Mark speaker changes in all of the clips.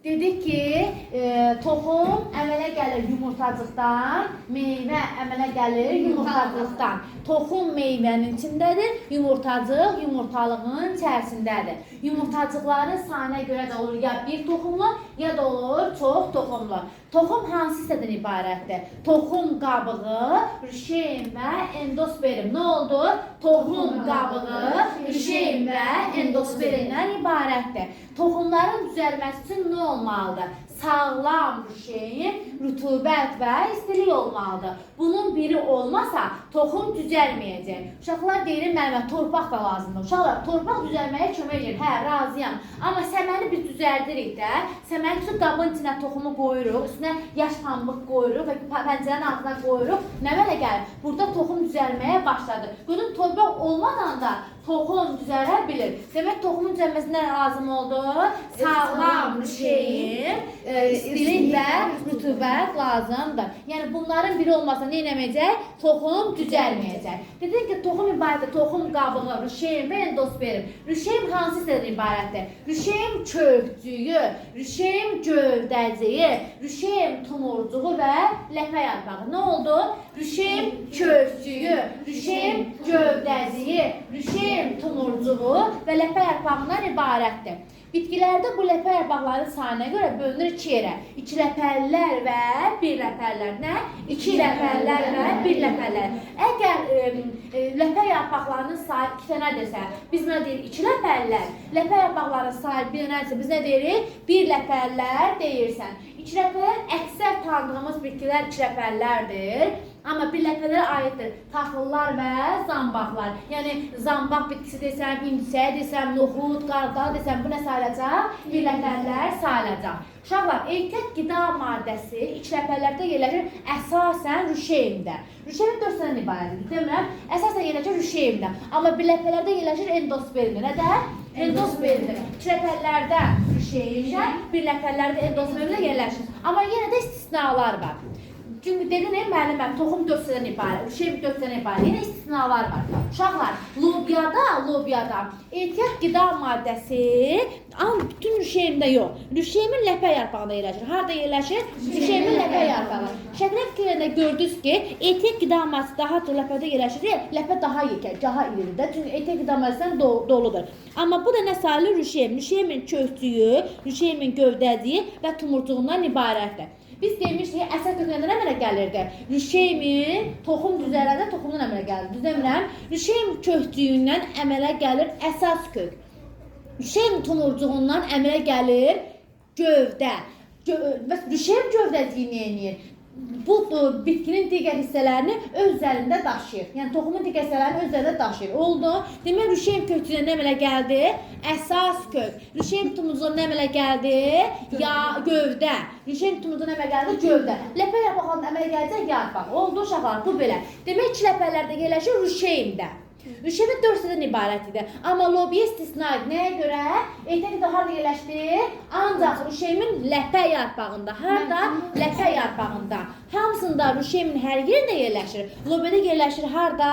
Speaker 1: Dedik ki, toxum əmələ gəlir yumurtacıqdan, meyvə əmələ gəlir yumurtacıqdan. Toxum meyvənin içindədir, yumurtacıq yumurtalığın içərisindədir. Yumurtacıqların sayına görə də olur ya bir toxumlu, ya da olur çox toxumlu. Toxum hansı hissədən ibarətdir? Toxum qabığı, rüşeyin və endosperim. Nə oldu? Toxum qabığı, rüşeyin və endosperimdən ibarətdir. Toxumların düzəlməsi üçün nə olmalıdır? Sağlam rüşeyin, rütubət və istilik olmalıdır. Bunun biri olmasa toxum düzəlməyəcək. Uşaqlar deyir, mənə torpaq da lazımdır. Uşaqlar, torpaq düzəlməyə kömək edir. Hə, razıyam. Amma səməni biz düzəldirik də. Səməni üçün qabın içinə toxumu qoyuruq, üstünə yaş pambıq qoyuruq və pəncərənin altına qoyuruq. Nə belə gəlir? Burada toxum düzəlməyə başladı. Bunun torpaq olmadan da toxum düzələ bilir. Demək, toxumun düzəlməsinə lazım oldu. Sağlam rüşeyin, istilik və rütubət lazımdır. Yəni, bunların biri olmasa nə eləməyəcək? Toxum düzəlməyəcək. Dedik ki, toxum ibarətdir. Toxum qabığı, rüşeyin və endosperim. Rüşeyin hansı hissədən ibarətdir? Rüşeyin kökcüyü, rüşeyin gövdəciyi, rüşeyin tumurcuğu və ləpə yarpağı. Nə oldu? Rüşeyin kökcüyü, rüşeyin gövdəciyi, rüşeyin tumurcuğu və ləpə yarpağından ibarətdir. Bitkilərdə bu ləpə yarpaqların sayına görə bölünür iki yerə. İki ləpəllər və bir ləpəllər. Nə? İki ləpəllər və bir ləpəllər. Əgər ləpə yarpaqlarının sayı iki dənədirsə, biz nə deyirik? İki ləpəllər. Ləpə yarpaqların sayı bir dənədirsə, biz nə deyirik? Bir ləpəllər deyirsən. İki ləpəllər əksər tanıdığımız bitkilər iki ləpəllərdir. Amma bir ləpələrə aiddir taxıllar və zambaqlar. Yəni, zambaq bitkisi desəm, imsə desəm, noxud, qarğal desəm, bu nə sayılacaq? Bir ləpələr sayılacaq. Uşaqlar, ehtiyat qida maddəsi iç ləpələrdə yerləşir əsasən rüşeyində. Rüşeyin 4 sənədən ibarətdir. Demirəm, əsasən yerləşir rüşeyində. Amma bir ləpələrdə yerləşir endosperimdə. Nədə? Endosperimdə. İç ləpələrdə rüşeyində, bir ləpələrdə endosperimdə yerləşir. Amma yenə də istisnalar var. Çünki dedin, müəlliməm, toxum 4 hissədən ibarət, rüşeyin 4 hissədən ibarət. Yenə istisnalar var. Uşaqlar, lobiyada ehtiyat qida maddəsi bütün rüşeyində yox. Rüşeyimin ləpə yarpağında yerləşir. Harada yerləşir? Rüşeyimin ləpə yarpağı. Şəkildə fikirlərində gördünüz ki, ehtiyat qida maddəsi daha çox ləpədə yerləşir. Ləpə daha yekə, daha iridir də. Çünki ehtiyat qida maddəsindən doludur. Amma bu da nə sayılır? Rüşeyim. Rüşeyimin kökcüyü, rüşeyimin gövdəciyi və tumurcuğundan ibarətdir. Biz demişdik, əsas kökləndə nə əmələ gəlirdi? Rüşeyimin toxum düzələndə toxumdan əmələ gəlir. Düzəmirəm. Rüşeyin kökcüyündən əmələ gəlir əsas kök. Rüşeyin tumurcuğundan əmələ gəlir gövdə. Rüşeyin gövdəciyi nə edir? Bu bitkinin digər hissələrini öz üzərində daşıyır. Yəni, toxumun digər hissələrini öz üzərində daşıyır. Oldu. Demək, rüşeyin kökcüyündən nə əmələ gəldi? Əsas kök. Rüşeyin tumurcuğundan nə əmələ gəldi? Gövdə. Rüşeyin tumurcuğundan nə əmələ gəldi? Gövdə. Ləpə yarpaqlarından əmələ gələcək yarpaq. Oldu uşaqlar, bu belə. Demək, iki ləpələrdə yerləşir rüşeyində. Rüşeyin 4 hissədən ibarət idi. Amma lobiya istisna idi. Nəyə görə? Ehtiyat qida harada yerləşdi? Ancaq rüşeyimin ləpə yarpağında. Harada? Ləpə yarpağında. Hamısında rüşeyimin hər yerində yerləşir. Lobiyada yerləşir harada?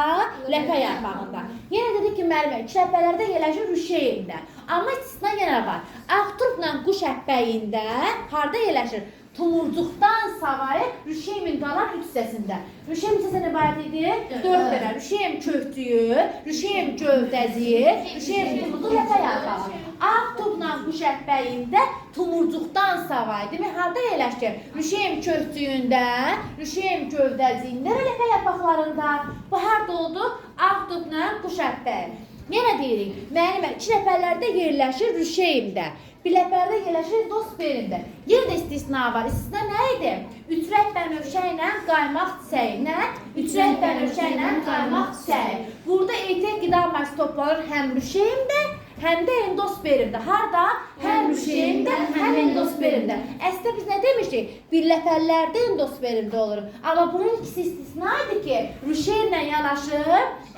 Speaker 1: Ləpə yarpağında. Yenə dedik ki, müəllimə, iki ləpələrdə yerləşir rüşeyində. Amma istisna yenə var. Ağturpla quş əppəyində harada yerləşir? Tumurcuqdan savayı rüşeyimin qalan 3 hissəsində. Rüşeyin hissəsindən ibarət idi 4 dənə. Rüşeyin kökcüyü, rüşeyin gövdəciyi, rüşeyin tumurcuq ləpə yarpağı. Ağturpla quş əppəyində tumurcuqdan savayı. Demək, harada yerləşir? Rüşeyin kökcüyündə, rüşeyin gövdəciyində və ləpə yarpaqlarında. Bu harada oldu? Ağturpla quş əppəyi. Yenə deyirik, müəllimə, iki ləpələrdə yerləşir rüşeyində. Bir ləpələrdə yerləşir endosperimdə. Yenə də istisna var. İstisna nə idi? Üç-rəng bənövşə ilə qaymaq çiçəyi. Nə? Üç-rəng bənövşə ilə qaymaq çiçəyi. Burada ehtiyat qida maddəsi toplanır həm rüşeyində, həm də endosperimdə. Harada? Həm rüşeyində, həm endosperimdə. Əslində biz nə demişdik? Bir ləpələrdə endosperimdə olur. Amma bunun ikisi istisna idi ki, rüşeyinlə yanaşı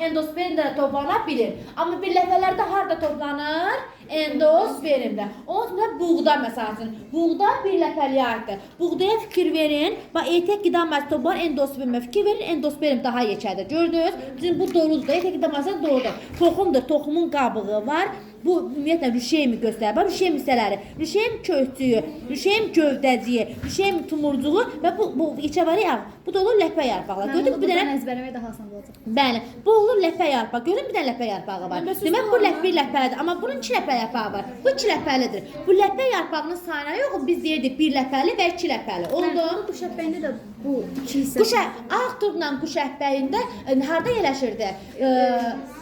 Speaker 1: endosperimdə də toplana bilir. Amma bir ləpələrdə harada toplanır? endosperimdə. Onun üçün də buğda məsələn. Buğda bir ləpəliyə aiddir. Buğdaya fikir verin. Bax, etek qida maddəsi var, endosperimə fikir verin, endosperim daha yekədir. Gördünüz? Bizim bu doludur. Etek qida maddəsi doludur. Toxumdur, toxumun qabığı var. Bu ümumiyyətlə rüşeymi göstərir. Bax, rüşeym hissələri. Rüşeym kökçüyü, rüşeym gövdəciyi, rüşeym tumurcuğu və bu içə var ya, bu da olur ləpə yarpaqlar. Gördünüz bir dənə
Speaker 2: əzbərləmək daha asan olacaq.
Speaker 1: Bəli, bu olur ləpə yarpaq. Görün bir dənə ləpə yarpağı var. Demək bu bir ləpədir, amma bunun 2 ləpə yarpağı var. Bu 2 ləpəlidir. Bu ləpə yarpağının sayına yox, biz deyirdik 1 ləpəli və 2 ləpəli. Oldu?
Speaker 2: Quş əhbəyində də bu 2 hissə.
Speaker 1: Ağ turpla quş əhbəyində harda yerləşirdi?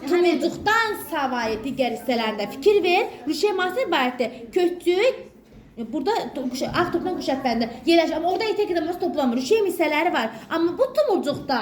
Speaker 1: Tumurcuqdan savayı digər hissələrində fikir ver. Rüşeym maddəsi ibarətdir. Kökçük burada ağ turpla quş əhbəyində yerləşir. Amma orada etek qida maddəsi toplanmır. Rüşeym hissələri var. Amma bu tumurcuqda